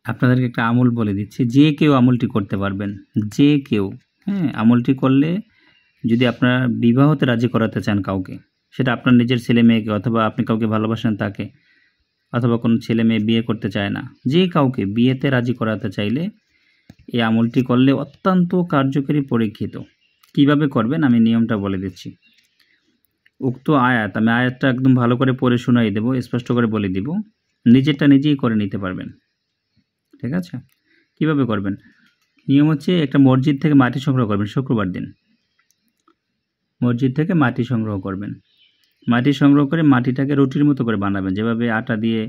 আপনাদেরকে একটা আমল বলে দিচ্ছি, যে কেউ আমলটি করতে পারবেন, যে কেউ। হ্যাঁ, আমলটি করলে যদি আপনারা বিবাহতে রাজি করাতে চান কাউকে, সেটা আপনার নিজের ছেলে মেয়েকে, অথবা আপনি কাউকে ভালোবাসেন তাকে, অথবা কোনো ছেলে মেয়ে বিয়ে করতে চায় না, যে কাউকে বিয়েতে রাজি করাতে চাইলে এই আমলটি করলে অত্যন্ত কার্যকরী পরীক্ষিত। কিভাবে করবেন আমি নিয়মটা বলে দিচ্ছি। উক্ত আয়াত, আমি আয়াতটা একদম ভালো করে পড়ে শোনাই দেবো, স্পষ্ট করে বলে দিব, নিজেরটা নিজেই করে নিতে পারবেন। ঠিক আছে? কিভাবে করবেন? নিয়ম হচ্ছে, একটা মসজিদ থেকে মাটি সংগ্রহ করবেন শুক্রবার দিন। মসজিদ থেকে মাটি সংগ্রহ করবেন। মাটি সংগ্রহ করে মাটিটাকে রুটির মতো করে বানাবেন, যেভাবে আটা দিয়ে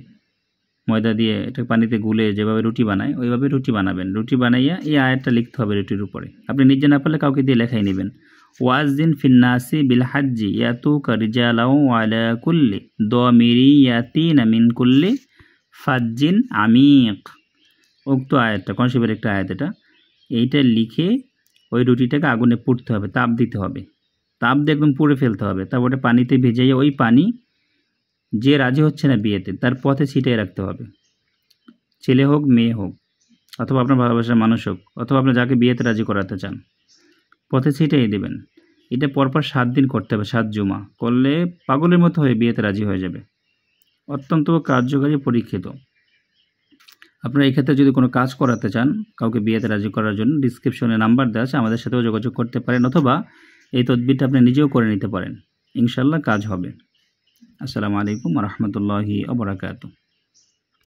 ময়দা দিয়ে এটা পানিতে গুলে যেভাবে রুটি বানায় ওইভাবে রুটি বানাবেন। রুটি বানাইয়া এই আয়াতটা লিখতে হবে রুটির উপরে। আপনি নিজে না পারলে কাউকে দিয়ে লেখাই নেবেন। ওয়াজিন ফিন্নাসি বিল হাজ্জি ইয়াতুকা রিজালাও ওয়ালা কুল্লি দামিরি ইয়াতিনা মিন কুল্লি ফাজ্জিন আমিক। উক্ত আয়াতটা কনসেপ্টের একটা আয়াত, এইটা লিখে ওই রুটিটাকে আগুনে পুড়তে হবে, তাপ দিতে হবে, তাপ দিয়ে একদম পুড়ে ফেলতে হবে। তারপরে পানিতে ভেজাইয়া ওই পানি যে রাজি হচ্ছে না বিয়েতে তার পথে ছিটিয়ে রাখতে হবে। ছেলে হোক মেয়ে হোক, অথবা আপনার ভালোবাসার মানুষ হোক, অথবা আপনি যাকে বিয়েতে রাজি করাতে চান, পথে ছিটিয়ে দেবেন। এটা পরপর 7 দিন করতে হবে, 7 জুমা করলে পাগলের মতো হয়ে বিয়েতে রাজি হয়ে যাবে। অত্যন্ত কার্যকারী পরীক্ষিত। আপনারা এক্ষেত্রে যদি কোনো কাজ করাতে চান কাউকে বিয়েতে রাজি করার জন্য, ডিসক্রিপশনে নাম্বার দেওয়া আছে, আমাদের সাথেও যোগাযোগ করতে পারেন, অথবা এই তদবিরটা আপনি নিজেও করে নিতে পারেন। ইনশাল্লাহ কাজ হবে। আসসালামু আলাইকুম ওয়া রাহমাতুল্লাহি ওয়া বারাকাতুহু।